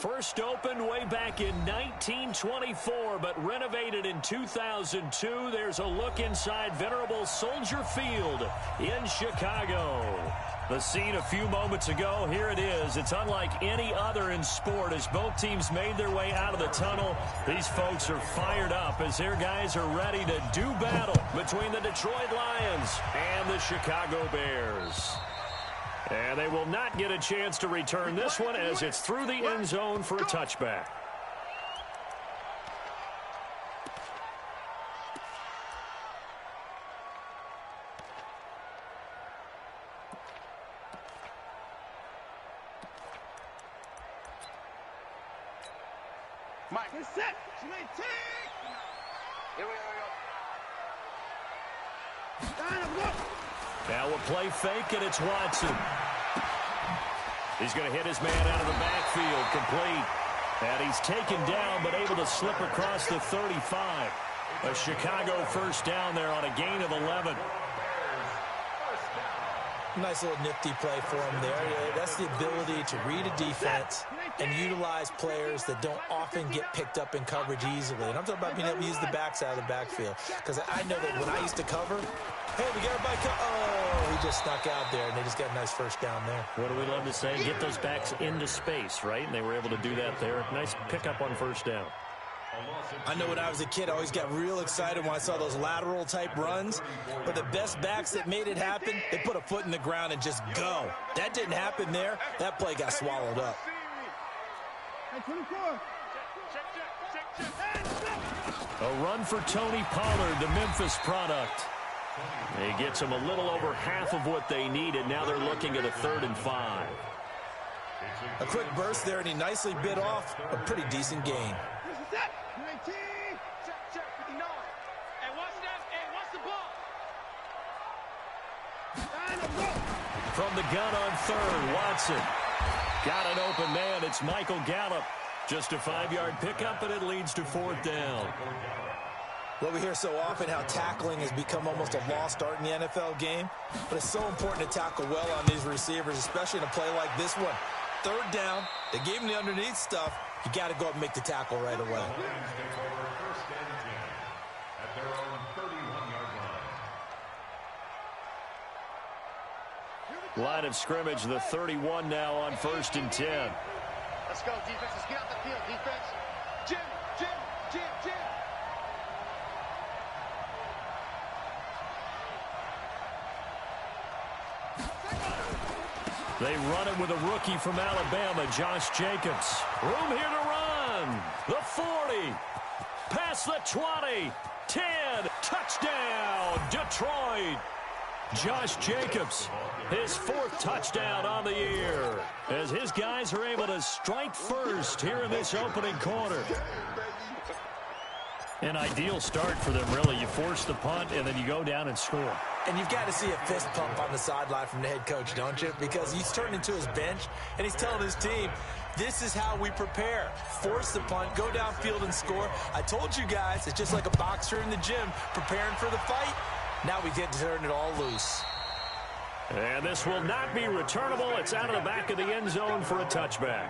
First opened way back in 1924, but renovated in 2002. There's a look inside venerable Soldier Field in Chicago. The scene a few moments ago, here it is. It's unlike any other in sport as both teams made their way out of the tunnel. These folks are fired up as their guys are ready to do battle between the Detroit Lions and the Chicago Bears. And they will not get a chance to return this one as it's through the end zone for a touchback. Mike, set. Here we go. Now a play fake, and it's Watson. He's going to hit his man out of the backfield, complete. And he's taken down, but able to slip across the 35. A Chicago first down there on a gain of 11. Nice little nifty play for him there. That's the ability to read a defense and utilize players that don't often get picked up in coverage easily. And I'm talking about being able to use the backs out of the backfield. Because I know that when I used to cover, hey, we got everybody. Oh, he just snuck out there, and they just got a nice first down there. What do we love to say? Get those backs into space, right? And they were able to do that there. Nice pickup on first down. I know when I was a kid, I always got real excited when I saw those lateral-type runs. But the best backs that made it happen, they put a foot in the ground and just go. That didn't happen there. That play got swallowed up. A run for Tony Pollard, the Memphis product. He gets them a little over half of what they needed. Now they're looking at a 3rd and 5. A quick burst there, and he nicely bit off a pretty decent gain. From the gun on 3rd, Watson. Got an open man. It's Michael Gallup. Just a 5-yard pickup, and it leads to 4th down. Well, we hear so often how tackling has become almost a lost art in the NFL game. But it's so important to tackle well on these receivers, especially in a play like this one. 3rd down, they gave him the underneath stuff. You got to go up and make the tackle right away. Line of scrimmage, the 31 now on 1st and 10. Let's go, defense. Let's get out the field, defense. Jim. They run it with a rookie from Alabama, Josh Jacobs. Room here to run. The 40. Past the 20. 10. Touchdown, Detroit. Josh Jacobs, his 4th touchdown on the year, as his guys are able to strike first here in this opening quarter. An ideal start for them, really. You force the punt, and then you go down and score. And you've got to see a fist pump on the sideline from the head coach, don't you? Because he's turned into his bench, and he's telling his team, this is how we prepare. Force the punt, go downfield and score. I told you guys, it's just like a boxer in the gym preparing for the fight. Now we get to turn it all loose. And this will not be returnable. It's out of the back of the end zone for a touchback.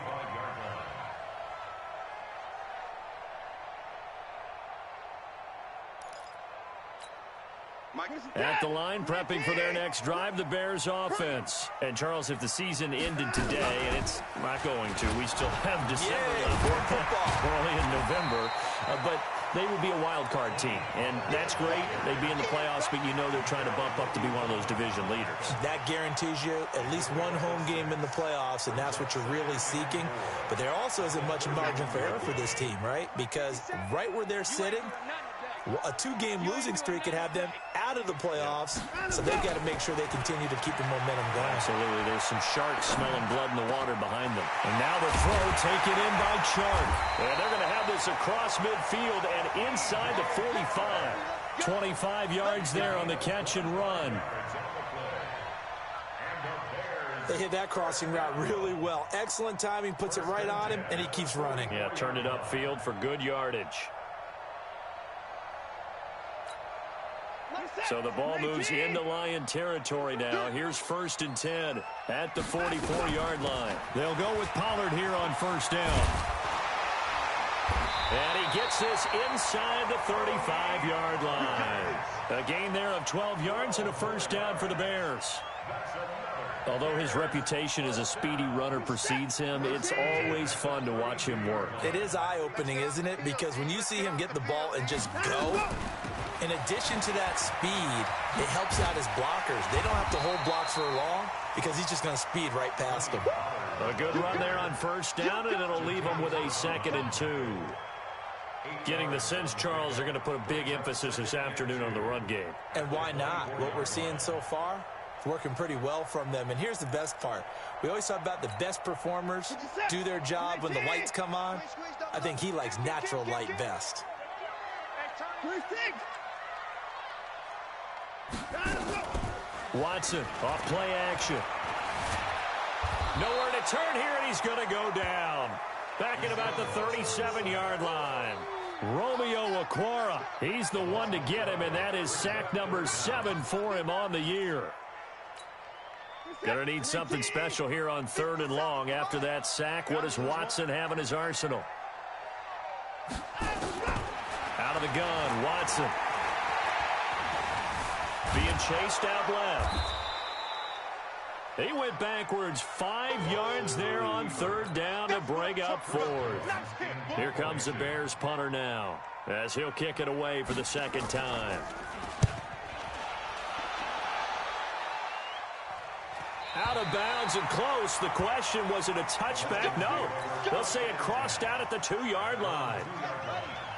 At the line, prepping for their next drive, the Bears offense. And, Charles, if the season ended today, and it's not going to, we still have December left. We're only in November. But they would be a wild card team, and that's great. They'd be in the playoffs, but you know they're trying to bump up to be one of those division leaders. That guarantees you at least one home game in the playoffs, and that's what you're really seeking. But there also isn't much margin for error for this team, right? Because right where they're sitting, a 2-game losing streak could have them out of the playoffs, so they've got to make sure they continue to keep the momentum going. Absolutely. There's some sharks smelling blood in the water behind them. And now the throw taken in by Chark. And they're going to have this across midfield and inside the 45. 25 yards there on the catch and run. They hit that crossing route really well. Excellent timing, puts it right on him, and he keeps running. Yeah, turned it upfield for good yardage. So the ball moves into Lion territory now. Here's 1st and 10 at the 44-yard line. They'll go with Pollard here on 1st down. And he gets this inside the 35-yard line. A gain there of 12 yards and a 1st down for the Bears. Although his reputation as a speedy runner precedes him, it's always fun to watch him work. It is eye-opening, isn't it? Because when you see him get the ball and just go, in addition to that speed, it helps out his blockers. They don't have to hold blocks for long because he's just going to speed right past them. A good run there on 1st down, and it'll leave him with a 2nd and 2. Getting the sense, Charles, are going to put a big emphasis this afternoon on the run game. And why not? What we're seeing so far, it's working pretty well from them. And here's the best part. We always talk about the best performers do their job when the lights come on. I think he likes natural light best. Watson off play action. Nowhere to turn here, and he's going to go down. Back at about the 37-yard line. Romeo Okwara, he's the one to get him, and that is sack number 7 for him on the year. Gonna need something special here on 3rd and long. After that sack, what does Watson have in his arsenal? Out of the gun, Watson. Being chased out left. He went backwards 5 yards there on 3rd down to bring up 4th. Here comes the Bears punter now as he'll kick it away for the 2nd time. Out of bounds and close. The question, was it a touchback? No. They'll say it crossed out at the 2-yard line.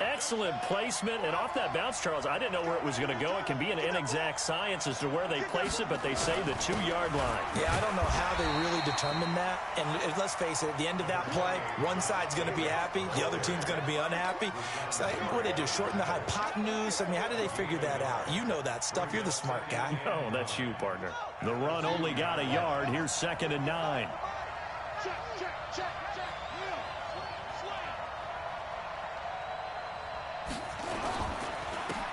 Excellent placement, and off that bounce, Charles, I didn't know where it was going to go. It can be an inexact science as to where they place it, but they say the 2-yard line. Yeah, I don't know how they really determined that. And let's face it, at the end of that play, one side's going to be happy, the other team's going to be unhappy. So what do they do, shorten the hypotenuse? I mean, how did they figure that out? You know that stuff. You're the smart guy. No, that's you, partner. The run only got a yard. Here's 2nd and 9.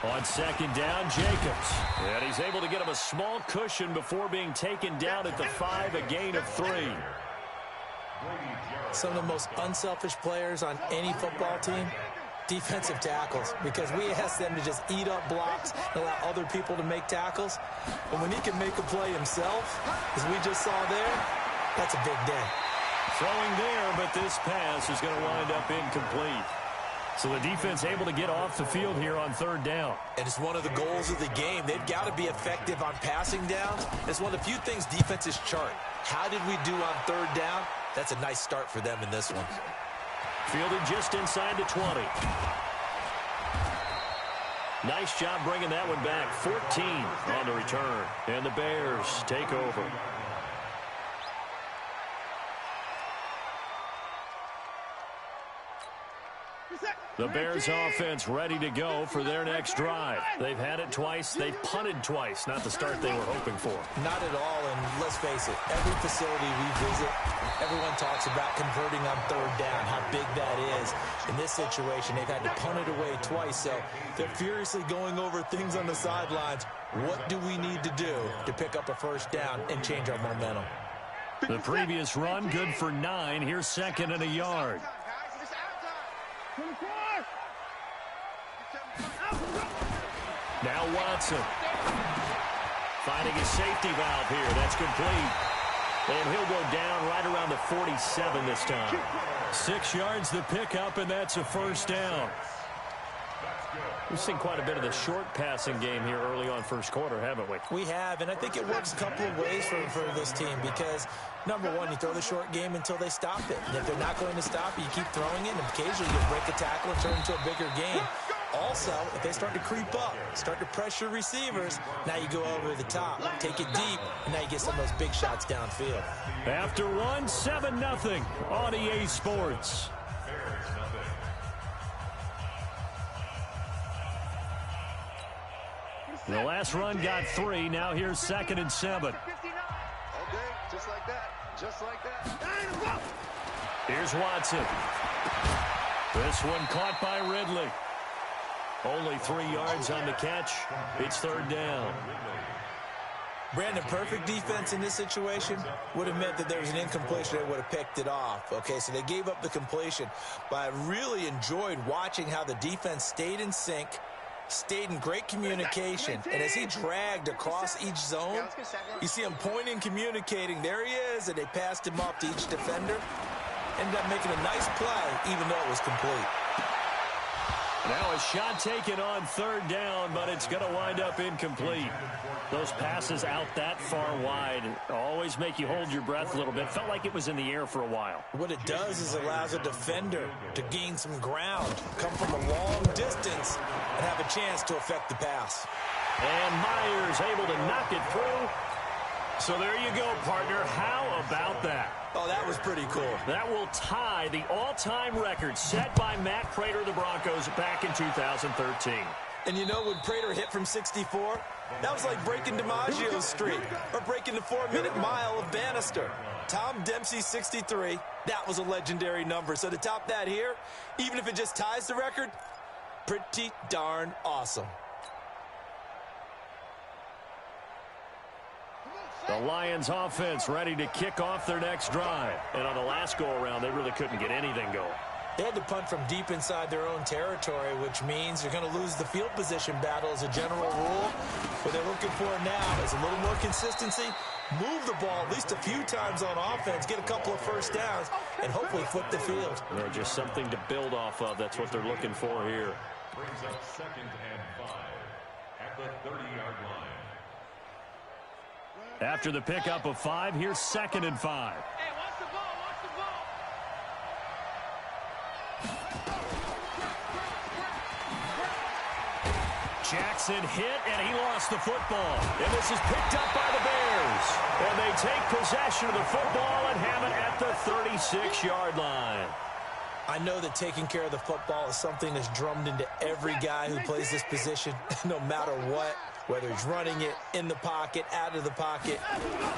On 2nd down, Jacobs. And he's able to get him a small cushion before being taken down at the 5, a gain of 3. Some of the most unselfish players on any football team, defensive tackles, because we ask them to just eat up blocks and allow other people to make tackles. But when he can make a play himself, as we just saw there, that's a big day. Throwing there, but this pass is going to wind up incomplete. So the defense able to get off the field here on 3rd down. And it's one of the goals of the game. They've got to be effective on passing downs. It's one of the few things defenses chart. How did we do on 3rd down? That's a nice start for them in this one. Fielded just inside the 20. Nice job bringing that one back. 14 on the return. And the Bears take over. The Bears offense ready to go for their next drive. They've had it twice. They've punted twice. Not the start they were hoping for. Not at all, and let's face it, every facility we visit, everyone talks about converting on 3rd down, how big that is. In this situation, they've had to punt it away twice, so they're furiously going over things on the sidelines. What do we need to do to pick up a 1st down and change our momentum? The previous run, good for 9. Here's 2nd and a yard. Now Watson. Finding his safety valve here. That's complete. And he'll go down right around the 47 this time. 6 yards the pickup, and that's a 1st down. We've seen quite a bit of the short passing game here early on 1st quarter, haven't we? We have, and I think it works a couple of ways for this team because, number one, you throw the short game until they stop it. And if they're not going to stop it, you keep throwing it, and occasionally you'll break a tackle and turn it into a bigger game. Also, if they start to creep up, start to pressure receivers, now you go over the top, take it deep, and now you get some of those big shots downfield. After one, 7-0 on EA Sports. The last run got 3. Now here's 2nd and 7. Okay, just like that. Just like that. Here's Watson. This one caught by Ridley. Only 3 yards on the catch. It's third down. Brandon, perfect defense in this situation would have meant that there was an incompletion. They would have picked it off. Okay, so they gave up the completion. But I really enjoyed watching how the defense stayed in sync, stayed in great communication. And as he dragged across each zone, you see him pointing, communicating. There he is, and they passed him off to each defender. Ended up making a nice play, even though it was complete. Now a shot taken on third down, but it's going to wind up incomplete. Those passes out that far wide always make you hold your breath a little bit. Felt like it was in the air for a while. What it does is allows a defender to gain some ground, come from a long distance, and have a chance to affect the pass. And Myers able to knock it through. So there you go, partner. How about that? Oh, that was pretty cool. That will tie the all-time record set by Matt Prater of the Broncos back in 2013. And you know, when Prater hit from 64, that was like breaking DiMaggio's streak or breaking the 4-minute mile of Bannister. Tom Dempsey, 63, that was a legendary number. So to top that here, even if it just ties the record, pretty darn awesome. The Lions offense ready to kick off their next drive. And on the last go-around, they really couldn't get anything going. They had to punt from deep inside their own territory, which means you're going to lose the field position battle as a general rule. What they're looking for now is a little more consistency, move the ball at least a few times on offense, get a couple of first downs, and hopefully flip the field. Just something to build off of. That's what they're looking for here. Brings up 2nd and 5 at the 30-yard line. After the pickup of 5, here's 2nd and 5. Hey, watch the ball, watch the ball. Jackson hit, and he lost the football. And this is picked up by the Bears. And they take possession of the football and have it at the 36-yard line. I know that taking care of the football is something that's drummed into every guy who plays this position, no matter what, whether he's running it in the pocket, out of the pocket.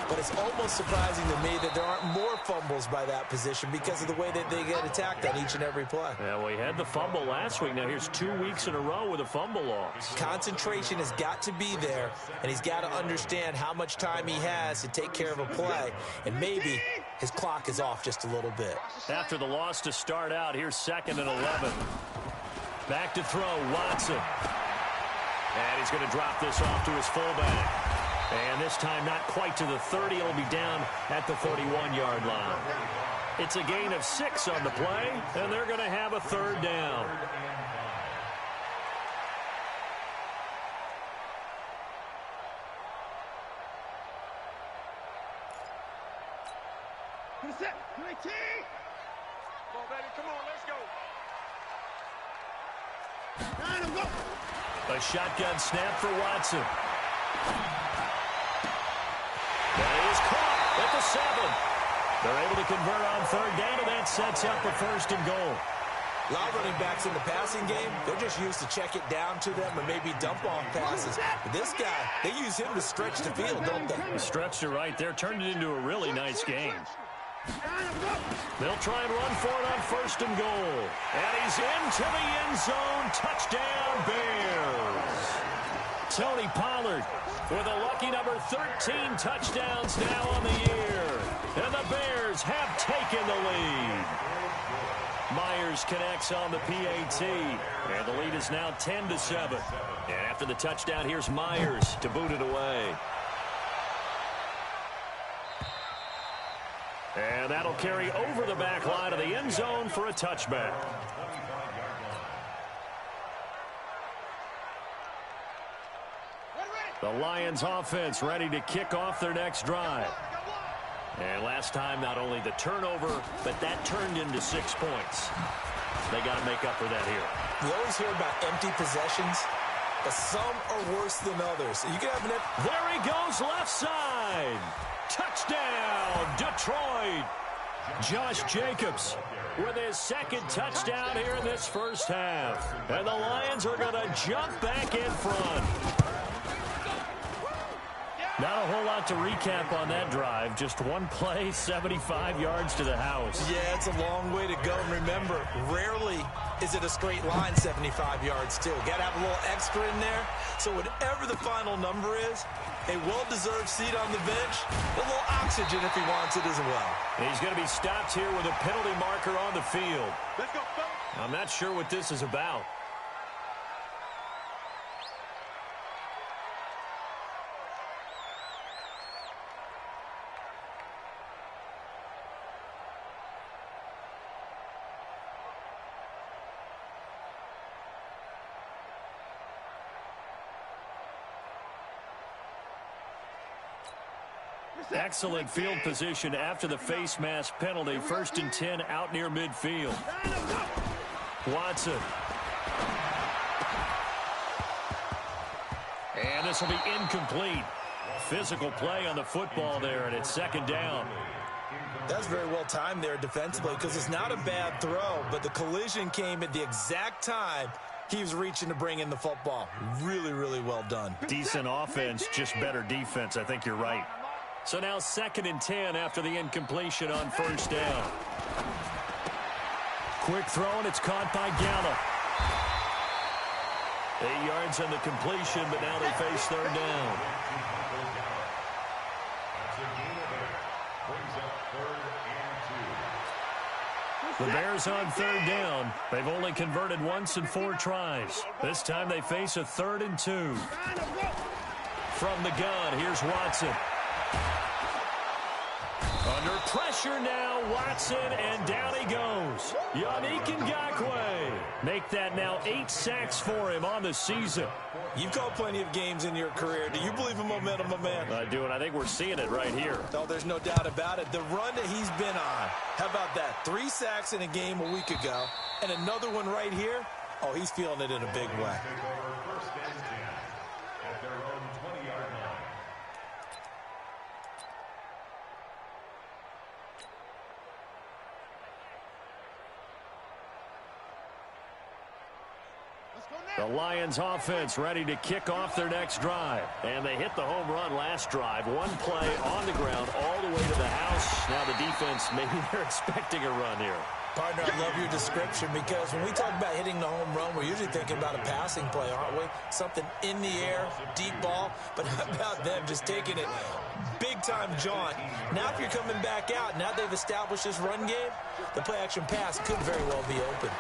But it's almost surprising to me that there aren't more fumbles by that position because of the way that they get attacked on each and every play. Yeah, we had the fumble last week. Now here's 2 weeks in a row with a fumble loss. Concentration has got to be there, and he's got to understand how much time he has to take care of a play. And maybe his clock is off just a little bit. After the loss to start out, here's 2nd and 11. Back to throw, Watson. And he's going to drop this off to his fullback. And this time not quite to the 30. It'll be down at the 31-yard line. It's a gain of 6 on the play, and they're going to have a third down. Set, 19. Come on, baby, come on, let's go. 9, go. A shotgun snap for Watson. That is caught at the 7. They're able to convert on third down, and that sets up a 1st and goal. A lot of running backs in the passing game, they're just used to check it down to them or maybe dump off passes. But this guy, they use him to stretch the field, don't they? Stretched it right there, turned it into a really nice game. They'll try and run for it on 1st and goal. And he's into the end zone. Touchdown, Bears. Tony Pollard with a lucky number 13 touchdowns now on the year. And the Bears have taken the lead. Myers connects on the PAT. And the lead is now 10-7. And after the touchdown, here's Myers to boot it away. And that'll carry over the back line of the end zone for a touchback. The Lions offense ready to kick off their next drive. And last time, not only the turnover, but that turned into 6 points. They got to make up for that here. We always hear about empty possessions, but some are worse than others. You can have an There he goes, left side. Touchdown, Detroit. Josh Jacobs with his 2nd touchdown here in this first half. And the Lions are going to jump back in front. Not a whole lot to recap on that drive. Just one play, 75 yards to the house. Yeah, it's a long way to go. And remember, rarely is it a straight line 75 yards, too. Got to have a little extra in there. So whatever the final number is, a well-deserved seat on the bench, a little oxygen if he wants it as well. And he's going to be stopped here with a penalty marker on the field. Let's go, fellas. I'm not sure what this is about. Excellent field position after the face mask penalty. 1st and 10 out near midfield. Watson. And this will be incomplete. Physical play on the football there, and it's 2nd down. That's very well timed there defensively because it's not a bad throw, but the collision came at the exact time he was reaching to bring in the football. Really, really well done. Decent offense, just better defense. I think you're right. So now 2nd and 10 after the incompletion on 1st down. Quick throw, and it's caught by Gallup. 8 yards on the completion, but now they face 3rd down. The Bears on 3rd down. They've only converted once in 4 tries. This time they face a 3rd and 2. From the gun, here's Watson. Under pressure now, Watson, and down he goes. Yannick Ngakoue. Make that now 8 sacks for him on the season. You've called plenty of games in your career. Do you believe in momentum, my man? I do, and I think we're seeing it right here. No, there's no doubt about it. The run that he's been on, how about that? 3 sacks in a game a week ago, and another one right here. Oh, he's feeling it in a big way. The Lions offense ready to kick off their next drive. And they hit the home run last drive. One play on the ground all the way to the house. Now the defense, maybe they're expecting a run here. Partner, I love your description because when we talk about hitting the home run, we're usually thinking about a passing play, aren't we? Something in the air, deep ball. But how about them just taking it big-time jaunt? Now if you're coming back out, now they've established this run game, the play-action pass could very well be open.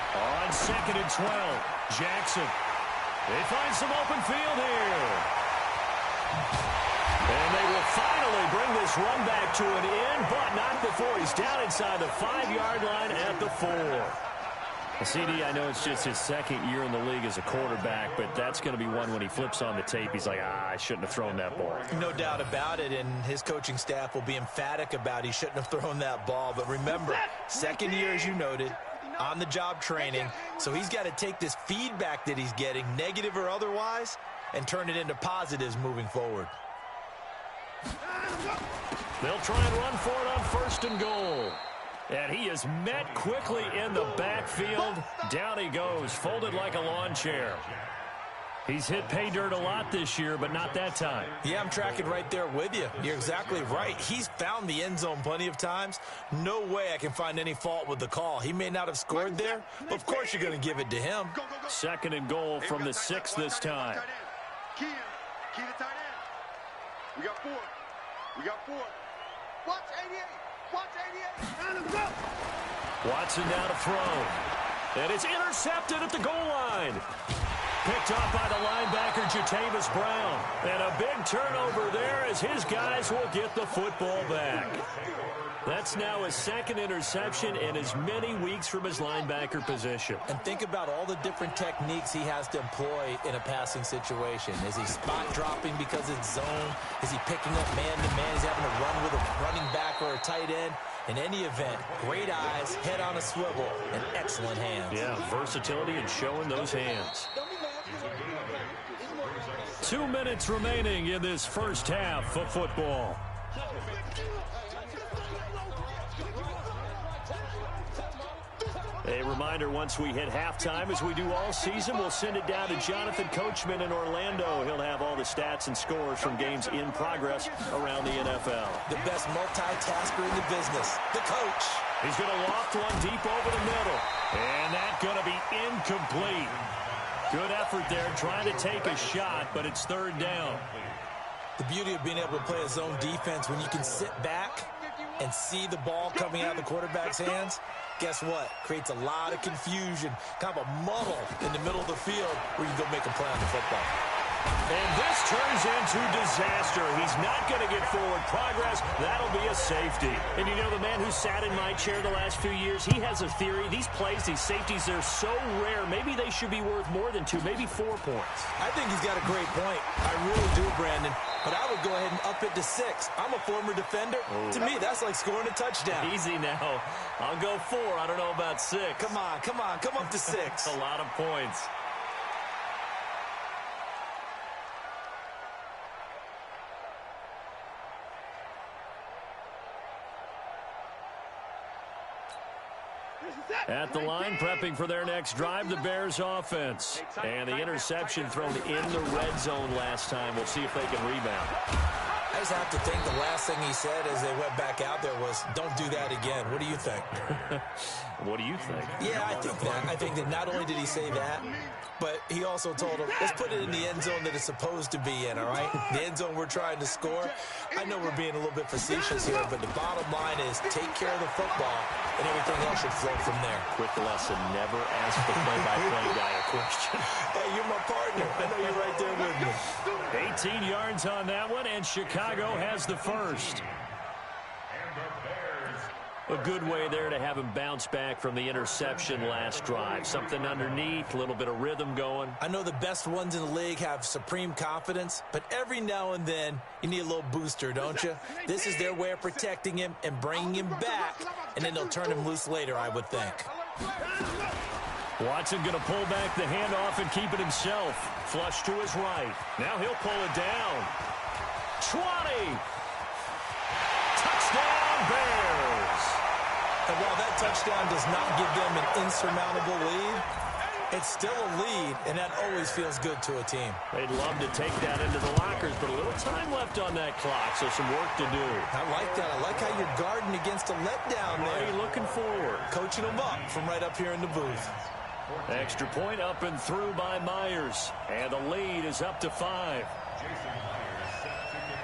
On 2nd and 12, Jackson. They find some open field here. And they will finally bring this run back to an end, but not before he's down inside the 5-yard line at the 4. CD, I know it's just his 2nd year in the league as a quarterback, but that's going to be one when he flips on the tape. He's like, I shouldn't have thrown that ball. No doubt about it, and his coaching staff will be emphatic about he shouldn't have thrown that ball. But remember, 2nd year, as you noted, on-the-job training, so he's got to take this feedback that he's getting, negative or otherwise, and turn it into positives moving forward. They'll try and run for it on 1st and goal. And he is met quickly in the backfield. Down he goes, folded like a lawn chair. He's hit pay dirt a lot this year, but not that time. Yeah, I'm tracking right there with you. You're exactly right. He's found the end zone plenty of times. No way I can find any fault with the call. He may not have scored there, but of course you're going to give it to him. 2nd and goal from the 6 this time. Key to tight end. We got 4. We got 4. Watch 88. Watch 88. Watson now to throw. And it's intercepted at the goal line. Picked off by the linebacker, Jatavis Brown. And a big turnover there as his guys will get the football back. That's now his 2nd interception in as many weeks from his linebacker position. And think about all the different techniques he has to employ in a passing situation. Is he spot dropping because it's zone? Is he picking up man-to-man? Is he having to run with a running back or a tight end? In any event, great eyes, head on a swivel, and excellent hands. Yeah, versatility and showing those hands. 2 minutes remaining in this first half of football. A reminder, once we hit halftime, as we do all season, we'll send it down to Jonathan Coachman in Orlando. He'll have all the stats and scores from games in progress around the NFL. The best multitasker in the business, the coach. He's going to loft one deep over the middle. And that's going to be incomplete. Good effort there, trying to take a shot, but it's third down. The beauty of being able to play a zone defense when you can sit back and see the ball coming out of the quarterback's hands, guess what? Creates a lot of confusion, kind of a muddle in the middle of the field where you can go make a play on the football. And this turns into disaster. He's not going to get forward progress. That'll be a safety. And you know, the man who sat in my chair the last few years, he has a theory. These plays, these safeties, they're so rare. Maybe they should be worth more than 2, maybe 4 points. I think he's got a great point. I really do, Brandon. But I would go ahead and up it to 6. I'm a former defender. Oh. To me, that's like scoring a touchdown. Easy now. I'll go 4. I don't know about 6. Come on. Come up to 6. That's a lot of points. At the line, prepping for their next drive, the Bears offense. And the interception thrown in the red zone last time. We'll see if they can rebound. I just have to think the last thing he said as they went back out there was, don't do that again. What do you think? What do you think? Yeah, I think that. I think that not only did he say that, but he also told him, let's put it in the end zone that it's supposed to be in, all right? The end zone we're trying to score. I know we're being a little bit facetious here, but the bottom line is take care of the football, and everything else should flow from there. Quick lesson, never ask the play-by-play guy a question. Hey, you're my partner. I know you're right there with me. 18 yards on that one, and Chicago has the first. A good way there to have him bounce back from the interception last drive. Something underneath, a little bit of rhythm going. I know the best ones in the league have supreme confidence, but every now and then you need a little booster, don't you? This is their way of protecting him and bringing him back, and then they'll turn him loose later, I would think. Watson going to pull back the handoff and keep it himself. Flush to his right. Now he'll pull it down. 20. Touchdown, Bears. And while that touchdown does not give them an insurmountable lead, it's still a lead, and that always feels good to a team. They'd love to take that into the lockers, but a little time left on that clock, so some work to do. I like that. I like how you're guarding against a letdown there. Right, looking forward. Coaching them up from right up here in the booth. Extra point up and through by Myers, and the lead is up to 5.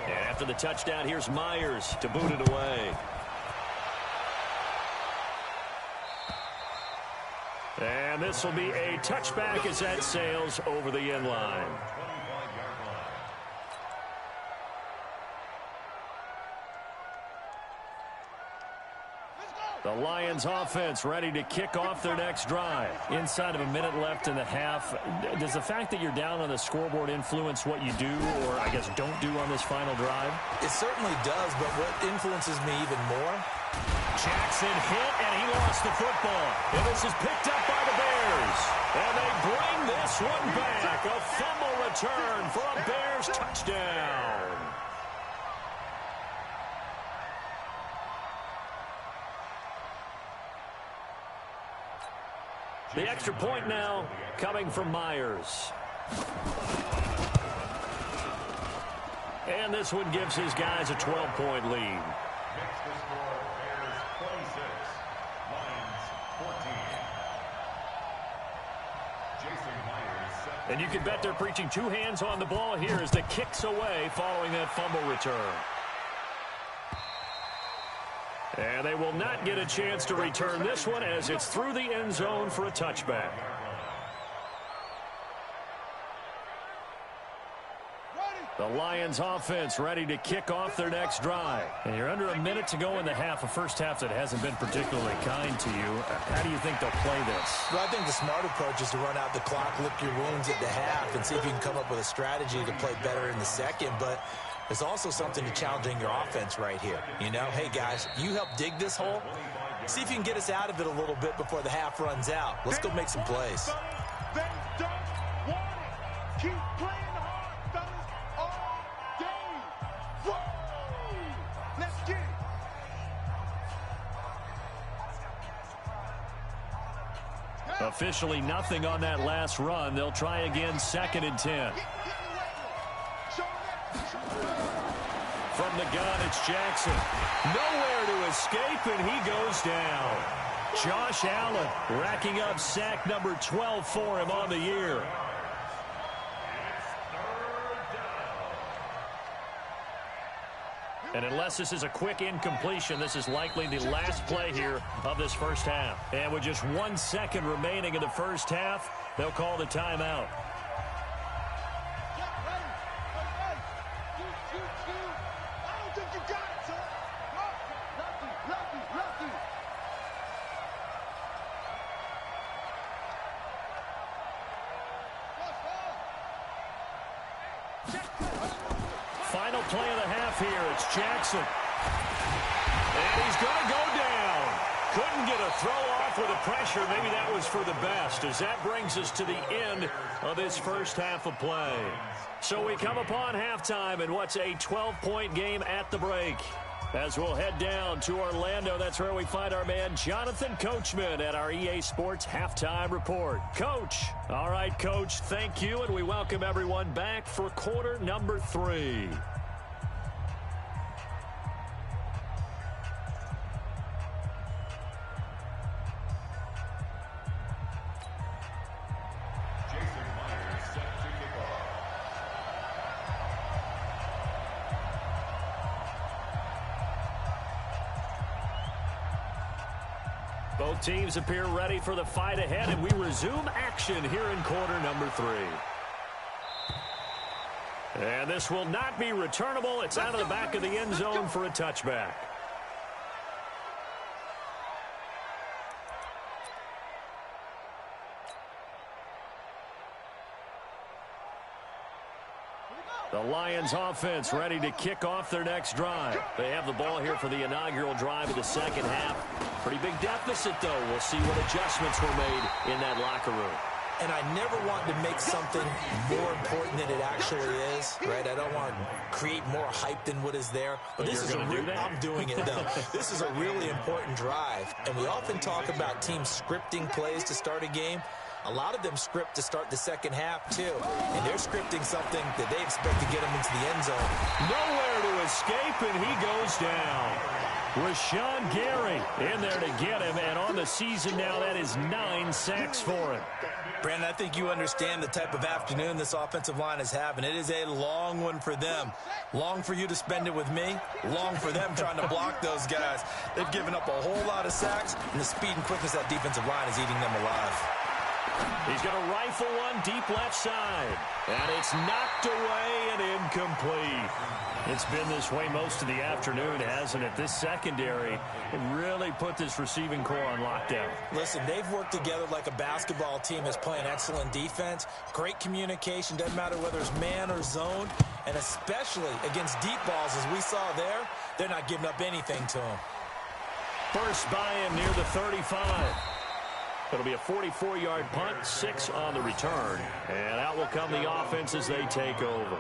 And after the touchdown, here's Myers to boot it away. And this will be a touchback as that sails over the end line. The Lions offense ready to kick off their next drive. Inside of a minute left in the half. Does the fact that you're down on the scoreboard influence what you do, or I guess don't do on this final drive? It certainly does, but what influences me even more? Jackson hit, and he lost the football. And this is picked up by the Bears. And they bring this one back. A fumble return for a Bears touchdown. The extra point now coming from Myers. And this one gives his guys a 12-point lead. Makes the score Bears 26, Lions 14. Jason Myers set. And you can bet they're preaching 2 hands on the ball here as the kick's away following that fumble return. And they will not get a chance to return this one as it's through the end zone for a touchback. The Lions offense ready to kick off their next drive. And you're under a minute to go in the half, a first half that hasn't been particularly kind to you. How do you think they'll play this? Well, I think the smart approach is to run out the clock, lick your wounds at the half, and see if you can come up with a strategy to play better in the second. But there's also something to challenging your offense right here. You know, hey, guys, you help dig this hole. See if you can get us out of it a little bit before the half runs out. Let's go make some plays. They don't want it. Keep playing hard, fellas, all day. Whoa! Let's get it. Officially nothing on that last run. They'll try again, 2nd and 10. From the gun, it's Jackson. Nowhere to escape, and he goes down. Josh Allen racking up sack number 12 for him on the year. And unless this is a quick incompletion, this is likely the last play here of this first half. And with just 1 second remaining in the first half, they'll call the timeout. Final play of the half here. It's Jackson. And he's going to go down. Couldn't get a throw off with the pressure. Maybe that was for the best, as that brings us to the end of this first half of play. So we come upon halftime in what's a 12-point game at the break. As we'll head down to Orlando, that's where we find our man Jonathan Coachman at our EA Sports Halftime Report. Coach. All right, Coach, thank you, and we welcome everyone back for quarter number 3. Both teams appear ready for the fight ahead, and we resume action here in quarter number 3. And this will not be returnable. It's out of the back of the end zone for a touchback. The Lions offense ready to kick off their next drive. They have the ball here for the inaugural drive of the second half. Pretty big deficit, though. We'll see what adjustments were made in that locker room. And I never want to make something more important than it actually is, right? I don't want to create more hype than what is there. But this is I'm doing it, though. This is a really important drive. And we often talk about teams scripting plays to start a game. A lot of them script to start the second half, too. And they're scripting something that they expect to get them into the end zone. Nowhere to escape, and he goes down. Rashawn Gary in there to get him, and on the season now, that is 9 sacks for him. Brandon, I think you understand the type of afternoon this offensive line is having. It is a long one for them. Long for you to spend it with me. Long for them trying to block those guys. They've given up a whole lot of sacks, and the speed and quickness of that defensive line is eating them alive. He's going to rifle one deep left side. And it's knocked away and incomplete. It's been this way most of the afternoon, hasn't it? This secondary really put this receiving core on lockdown. Listen, they've worked together like a basketball team that's playing excellent defense. Great communication. Doesn't matter whether it's man or zone. And especially against deep balls, as we saw there, they're not giving up anything to him. First by him near the 35. It'll be a 44-yard punt, 6 on the return. And out will come the offense as they take over.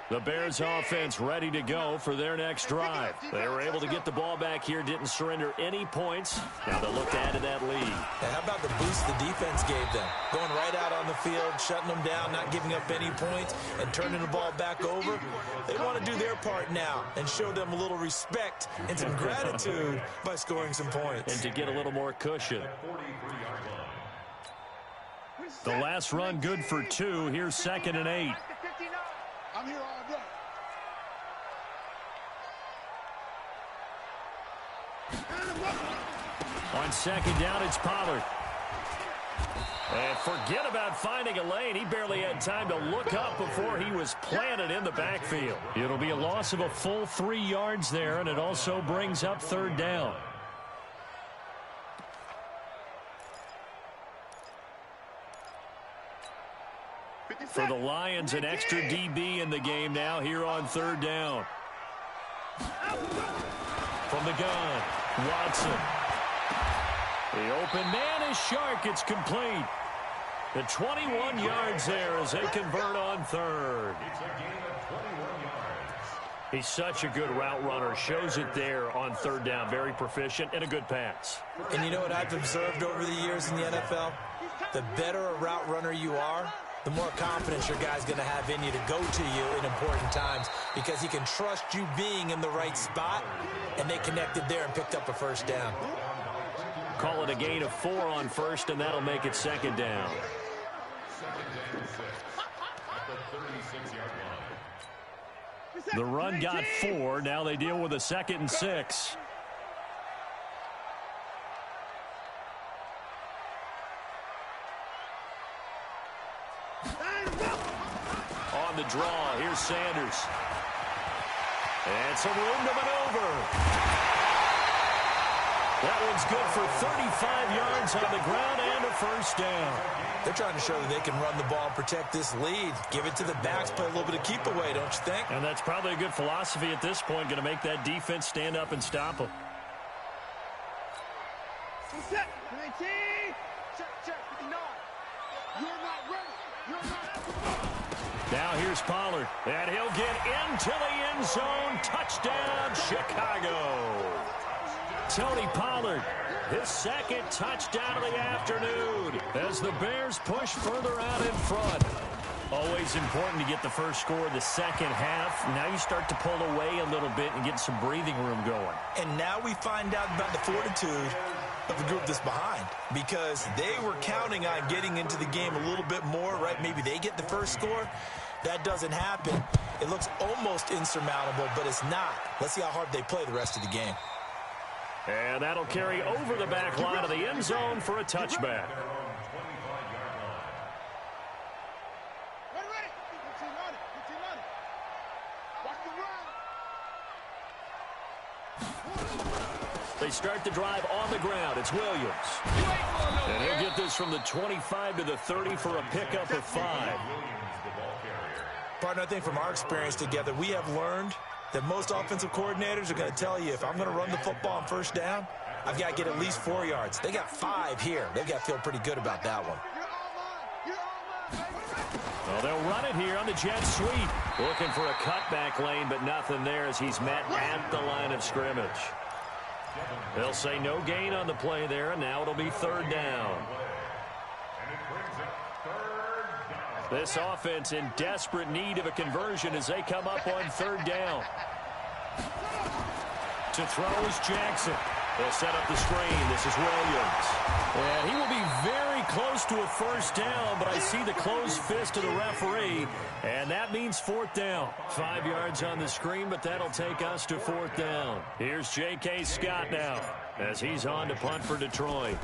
The Bears offense ready to go for their next drive. They were able to get the ball back here, didn't surrender any points. Now they'll look to add to that lead. And how about the boost the defense gave them? Going right out on the field, shutting them down, not giving up any points, and turning the ball back over. They want to do their part now and show them a little respect and some gratitude by scoring some points. And to get a little more cushion. The last run good for 2. Here's 2nd and 8. I'm here all day. On 2nd down, it's Pollard. And forget about finding a lane. He barely had time to look up before he was planted in the backfield. It'll be a loss of a full 3 yards there, and it also brings up 3rd down. For the Lions, an extra DB in the game now here on 3rd down. From the gun, Watson. The open man is Shark. It's complete. The 21 yards there as they convert on third. It's a gain of 21 yards. He's such a good route runner. Shows it there on third down. Very proficient and a good pass. And you know what I've observed over the years in the NFL? The better a route runner you are, the more confidence your guy's going to have in you to go to you in important times because he can trust you being in the right spot, and they connected there and picked up a first down. Call it a gain of 4 on first, and that'll make it second down. Second and 6 at the 36-yard line. The run got 4. Now they deal with a 2nd and 6. On the draw, here's Sanders. And some room to maneuver. That one's good for 35 yards on the ground and a first down. They're trying to show that they can run the ball and protect this lead. Give it to the backs, play a little bit of keep away, don't you think? And that's probably a good philosophy at this point, going to make that defense stand up and stop them. Check, 19. Check, 59. You're not ready. You're not ready. Now here's Pollard, and he'll get into the end zone. Touchdown, Chicago. Tony Pollard, his 2nd touchdown of the afternoon as the Bears push further out in front. Always important to get the first score of the second half. Now you start to pull away a little bit and get some breathing room going. And now we find out about the fortitude of the group that's behind because they were counting on getting into the game a little bit more, right? Maybe they get the first score. That doesn't happen. It looks almost insurmountable, but it's not. Let's see how hard they play the rest of the game. And that'll carry over the back line of the end zone for a touchback. Ready. Get team on it. Watch the run. They start the drive on the ground. It's Williams. And he'll get this from the 25 to the 30 for a pickup of 5. Partner, I think from our experience together, we have learned that most offensive coordinators are going to tell you if I'm going to run the football on first down, I've got to get at least 4 yards. They got 5 here. They've got to feel pretty good about that one. Well, they'll run it here on the jet sweep. Looking for a cutback lane, but nothing there as he's met at the line of scrimmage. They'll say no gain on the play there, and now it'll be third down. This offense in desperate need of a conversion as they come up on third down. To throw is Jackson. They'll set up the screen. This is Williams. And he will be very close to a first down, but I see the closed fist of the referee, and that means fourth down. 5 yards on the screen, but that'll take us to fourth down. Here's J.K. Scott now as he's on to punt for Detroit.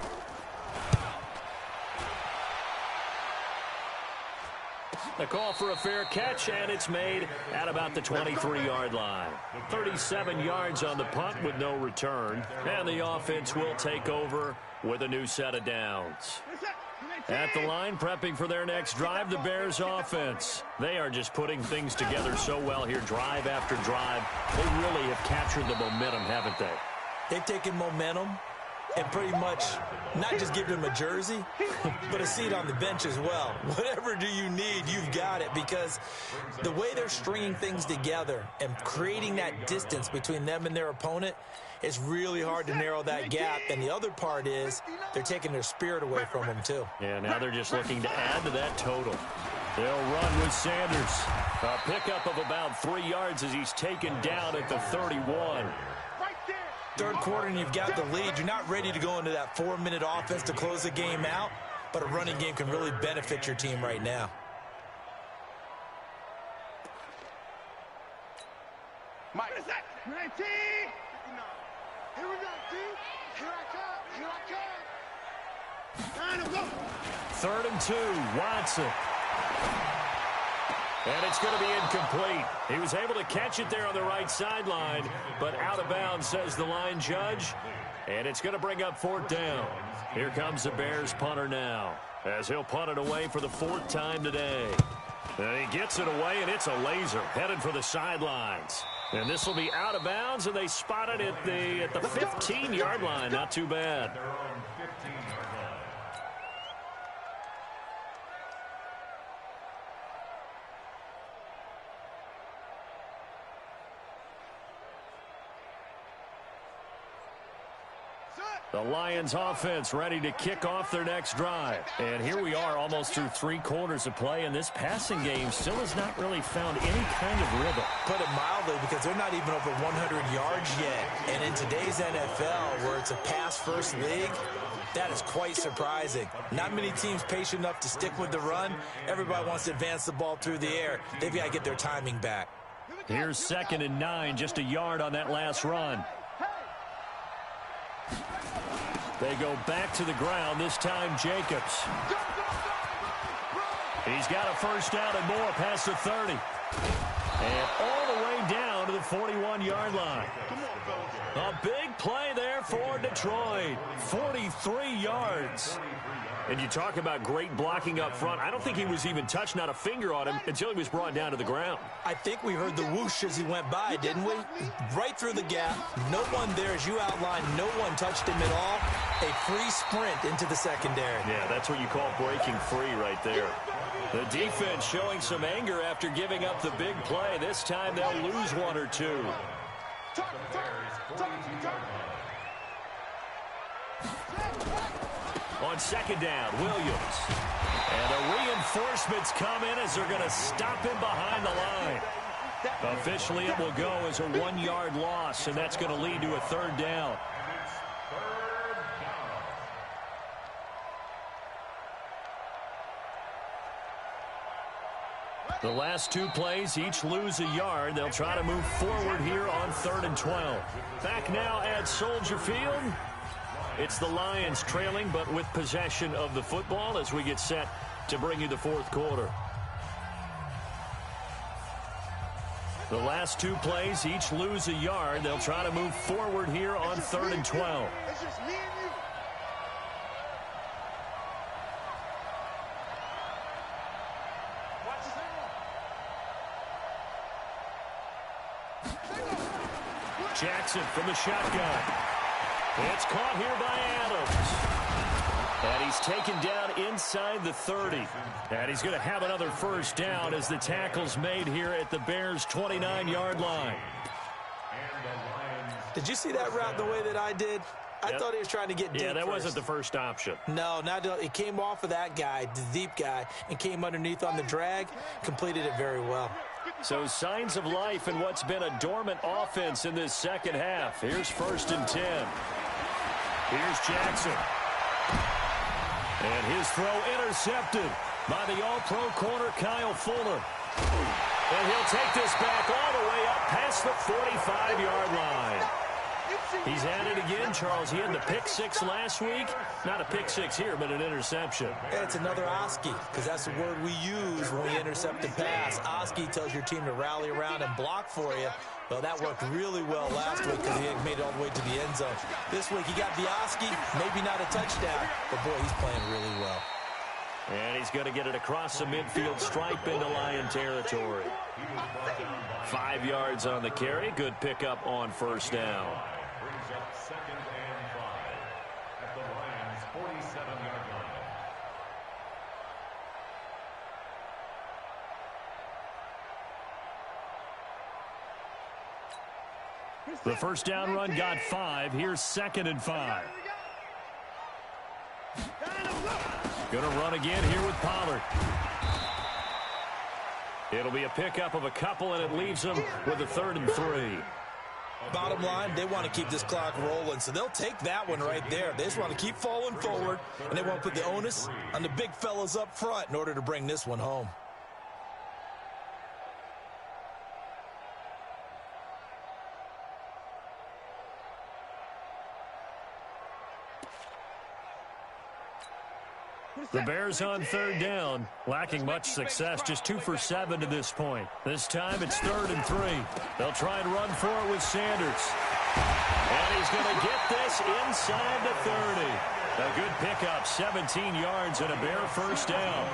The call for a fair catch, and it's made at about the 23-yard line. 37 yards on the punt with no return, and the offense will take over with a new set of downs. At the line, prepping for their next drive, the Bears offense. They are just putting things together so well here, drive after drive. They really have captured the momentum, haven't they? They've taken momentum and pretty much not just give them a jersey, but a seat on the bench as well. Whatever do you need, you've got it, because the way they're stringing things together and creating that distance between them and their opponent is really hard to narrow that gap. And the other part is they're taking their spirit away from them, too. Yeah, now they're just looking to add to that total. They'll run with Sanders. A pickup of about 3 yards as he's taken down at the 31. Third quarter and you've got the lead. You're not ready to go into that 4-minute offense to close the game out, but a running game can really benefit your team right now. Mike, 19. Here we go, T. Here I come. Go. 3rd and 2, Watson. And it's going to be incomplete. He was able to catch it there on the right sideline, but out of bounds, says the line judge. And it's going to bring up fourth down. Here comes the Bears punter now, as he'll punt it away for the 4th time today. And he gets it away, and it's a laser headed for the sidelines. And this will be out of bounds, and they spot it at the 15-yard line. Not too bad. The Lions offense ready to kick off their next drive. And here we are almost through 3 quarters of play, and this passing game still has not really found any kind of rhythm. Put it mildly, because they're not even over 100 yards yet. And in today's NFL, where it's a pass-first league, that is quite surprising. Not many teams patient enough to stick with the run. Everybody wants to advance the ball through the air. They've got to get their timing back. Here's 2nd and 9, just a yard on that last run. They go back to the ground, this time Jacobs. He's got a first down and more past the 30. And all the way down to the 41-yard line. A big play there for Detroit. 43 yards. And you talk about great blocking up front. I don't think he was even touched, not a finger on him, until he was brought down to the ground. I think we heard the whoosh as he went by, didn't we? Right through the gap. No one there, as you outlined, no one touched him at all. A free sprint into the secondary. Yeah, that's what you call breaking free right there. The defense showing some anger after giving up the big play. This time they'll lose 1 or 2. On 2nd down, Williams. And the reinforcements come in as they're going to stop him behind the line. Officially, it will go as a 1-yard loss, and that's going to lead to a 3rd down. The last 2 plays each lose a yard. They'll try to move forward here on 3rd and 12. Back now at Soldier Field. It's the Lions trailing, but with possession of the football as we get set to bring you the 4th quarter. The last 2 plays each lose a yard. They'll try to move forward here on 3rd and 12. It's just me and you. Jackson from the shotgun. It's caught here by Adams. And he's taken down inside the 30. And he's going to have another first down as the tackle's made here at the Bears' 29-yard line. Did you see that route the way that I did? I thought he was trying to get deep. Yeah, that first. wasn't the first option. No, it came off of that guy, the deep guy, and came underneath on the drag, completed it very well. So signs of life in what's been a dormant offense in this second half. Here's 1st and 10. Here's Jackson. And his throw intercepted by the all-pro corner Kyle Fuller. And he'll take this back all the way up past the 45-yard line. He's at it again, Charles. He had the pick 6 last week. Not a pick 6 here, but an interception. It's another Oski, because that's the word we use when we intercept the pass. Oski tells your team to rally around and block for you. Well, that worked really well last week because he had made it all the way to the end zone. This week he got the Oski, maybe not a touchdown, but boy, he's playing really well. And he's going to get it across the midfield stripe into Lion territory. 5 yards on the carry. Good pickup on first down. Brings up 2nd and 5 at the Lions' 47-yard line. The first down run got 5. Here's 2nd and 5. Going to run again here with Pollard. It'll be a pickup of a couple, and it leaves them with a 3rd and 3. Bottom line, they want to keep this clock rolling, so they'll take that one right there. They just want to keep falling forward, and they want to put the onus on the big fellas up front in order to bring this one home. The Bears on 3rd down, lacking much success, just 2 for 7 to this point. This time it's 3rd and 3. They'll try and run for it with Sanders. And he's going to get this inside the 30. A good pickup, 17 yards and a Bear first down.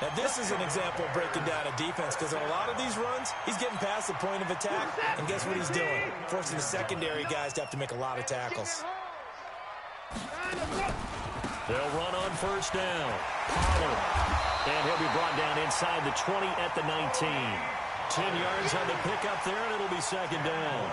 Now, this is an example of breaking down a defense, because on a lot of these runs, he's getting past the point of attack, and guess what he's doing? Forcing the secondary guys to have to make a lot of tackles. They'll run on first down. Pollard. And he'll be brought down inside the 20 at the 19. 10 yards on the pickup there, and it'll be 2nd down.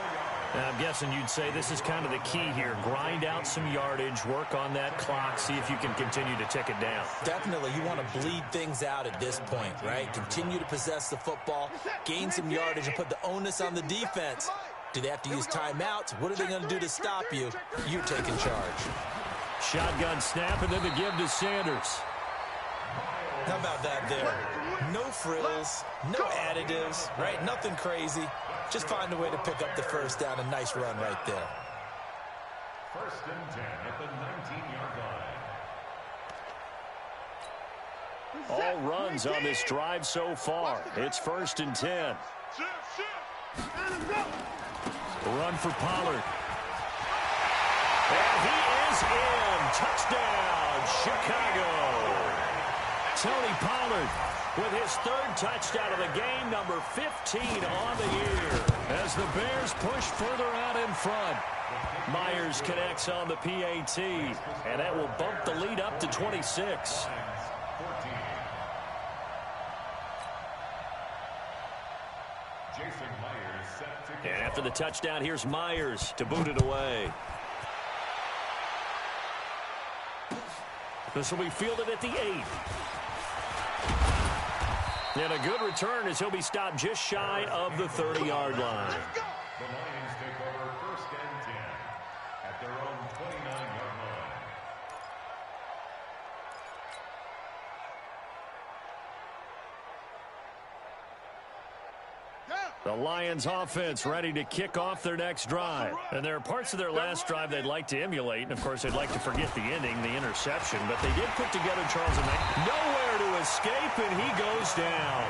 And I'm guessing you'd say this is kind of the key here. Grind out some yardage, work on that clock, see if you can continue to tick it down. Definitely, you want to bleed things out at this point, right? Continue to possess the football, gain some yardage, and put the onus on the defense. Do they have to use timeouts? What are they going to do to stop you? You're taking charge. Shotgun snap, and then the give to Sanders. How about that there? No frills, no additives, right? Nothing crazy. Just find a way to pick up the first down. A nice run right there. 1st and 10 at the 19-yard line. All runs on this drive so far. It's 1st and 10. Run for Pollard. And he is in. Touchdown, Chicago. Tony Pollard with his 3rd touchdown of the game, number 15 on the year. As the Bears push further out in front. Myers connects on the PAT, and that will bump the lead up to 26. And after the touchdown, here's Myers to boot it away. This will be fielded at the 8. And a good return as he'll be stopped just shy of the 30-yard line. The Lions take over 1st and 10 at their own 29-yard line. The Lions offense ready to kick off their next drive. And there are parts of their last drive they'd like to emulate. And, of course, they'd like to forget the ending, the interception. But they did put together Charles and nowhere to escape, and he goes down.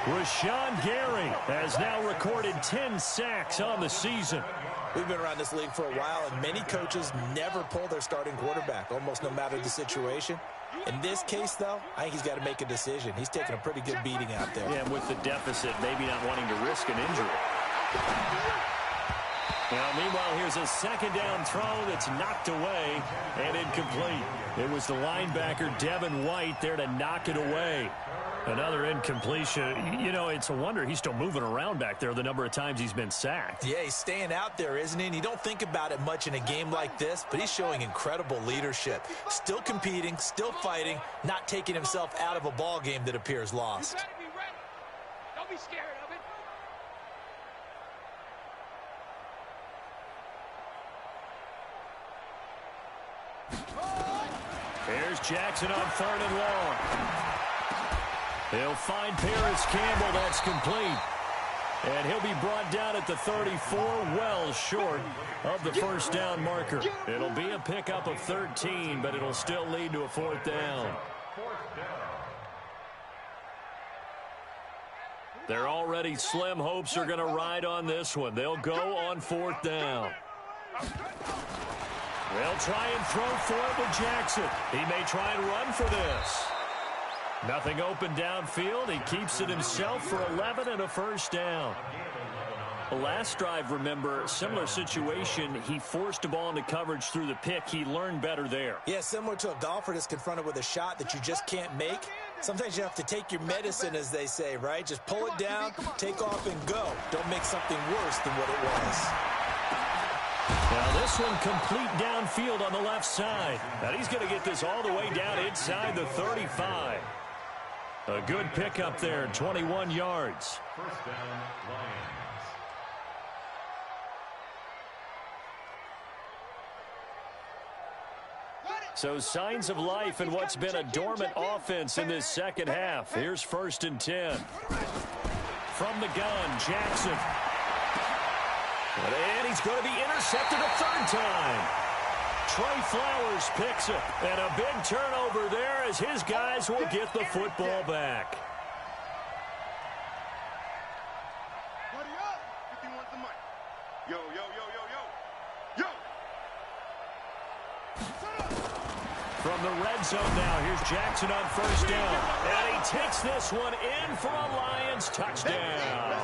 Rashawn Gary has now recorded 10 sacks on the season. We've been around this league for a while, and many coaches never pull their starting quarterback, almost no matter the situation. In this case, though, I think he's got to make a decision. He's taking a pretty good beating out there. Yeah, with the deficit, maybe not wanting to risk an injury. Now, meanwhile, here's a 2nd down throw that's knocked away and incomplete. It was the linebacker, Devin White, there to knock it away. Another incompletion. You know, it's a wonder he's still moving around back there the number of times he's been sacked. Yeah, he's staying out there, isn't he? And you don't think about it much in a game like this, but he's showing incredible leadership. Still competing, still fighting, not taking himself out of a ball game that appears lost. You gotta be ready. Don't be scared of it. Here's Jackson on 3rd and long. He'll find Paris Campbell. That's complete. And he'll be brought down at the 34, well short of the 1st down marker. It'll be a pickup of 13, but it'll still lead to a 4th down. Their already slim hopes are going to ride on this one. They'll go on 4th down. They'll try and throw for it with Jackson. He may try and run for this. Nothing open downfield. He keeps it himself for 11 and a 1st down. The last drive, remember, similar situation. He forced a ball into coverage through the pick. He learned better there. Yeah, similar to a golfer that's confronted with a shot that you just can't make. Sometimes you have to take your medicine, as they say, right? Just pull it down, take off, and go. Don't make something worse than what it was. Now this one complete downfield on the left side. And he's going to get this all the way down inside the 35. A good pickup there, 21 yards. 1st down, Lions. So signs of life in what's been a dormant offense in this 2nd half. Here's 1st and 10. From the gun, Jackson. And he's going to be intercepted a 3rd time. Trey Flowers picks it. And a big turnover there as his guys will get the football back. Buddy up if you want the money. Yo, yo, yo, yo, yo. Yo. From the red zone now, here's Jackson on 1st down. And he takes this one in for a Lions touchdown.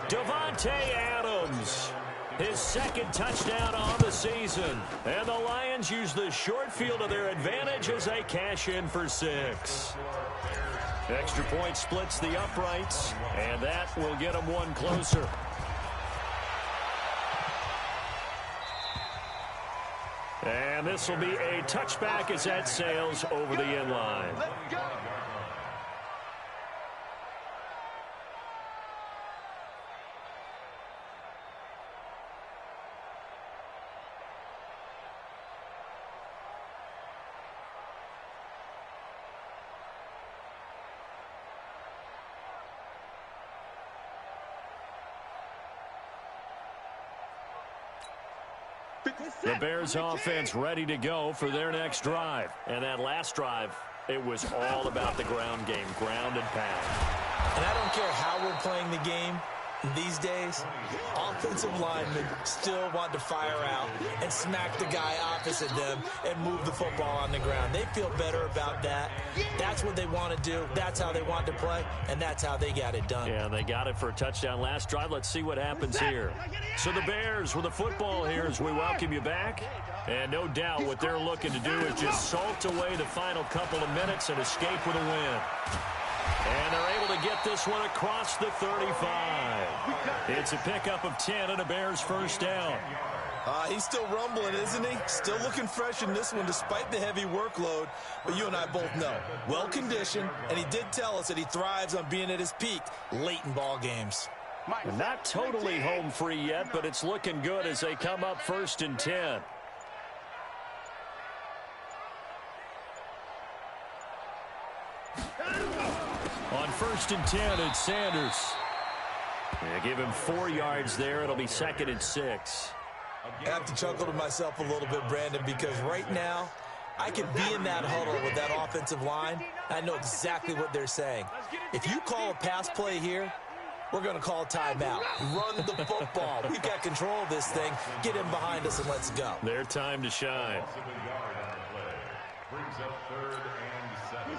Davante Adams, his 2nd touchdown on the season. And the Lions use the short field to their advantage as they cash in for 6. Extra point splits the uprights, and that will get them one closer. And this will be a touchback as that sails over the end line. Let's go. The Bears offense ready to go for their next drive. And that last drive, it was all about the ground game, ground and pound. And I don't care how we're playing the game these days, offensive linemen still want to fire out and smack the guy opposite them and move the football on the ground. They feel better about that. That's what they want to do. That's how they want to play, and that's how they got it done. Yeah, they got it for a touchdown last drive. Let's see what happens here. So the Bears with the football here as we welcome you back. And no doubt what they're looking to do is just salt away the final couple of minutes and escape with a win. And they're able to get this one across the 35. It's a pickup of 10 and a Bears first down. He's still rumbling, isn't he? Still looking fresh in this one despite the heavy workload. But you and I both know, well-conditioned, and he did tell us that he thrives on being at his peak late in ball games. Not totally home free yet, but it's looking good as they come up 1st and 10. On 1st and 10, it's Sanders. Yeah, give him 4 yards there. It'll be 2nd and 6. I have to chuckle to myself a little bit, Brandon, because right now I could be in that huddle with that offensive line. I know exactly what they're saying. If you call a pass play here, we're going to call timeout. Run the football. We've got control of this thing. Get him behind us and let's go. Their time to shine.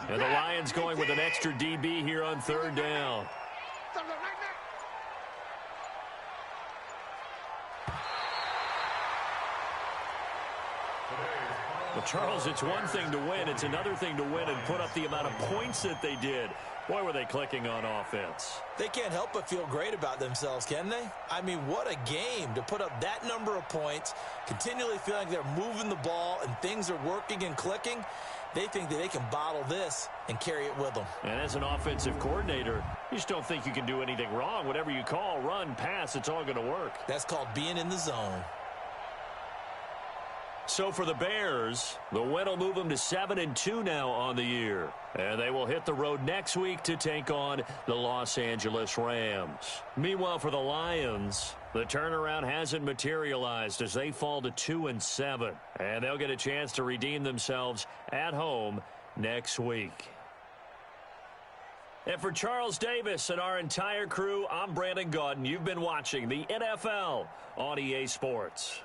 And the Lions going with an extra DB here on 3rd down. Well, Charles, it's one thing to win. It's another thing to win and put up the amount of points that they did. Boy, were they clicking on offense. They can't help but feel great about themselves, can they? I mean, what a game to put up that number of points, continually feeling like they're moving the ball and things are working and clicking. They think that they can bottle this and carry it with them. And as an offensive coordinator, you just don't think you can do anything wrong. Whatever you call, run, pass, it's all going to work. That's called being in the zone. So for the Bears, the win will move them to 7-2 now on the year. And they will hit the road next week to take on the Los Angeles Rams. Meanwhile, for the Lions, the turnaround hasn't materialized as they fall to 2-7. And they'll get a chance to redeem themselves at home next week. And for Charles Davis and our entire crew, I'm Brandon Gaudin. You've been watching the NFL on EA Sports.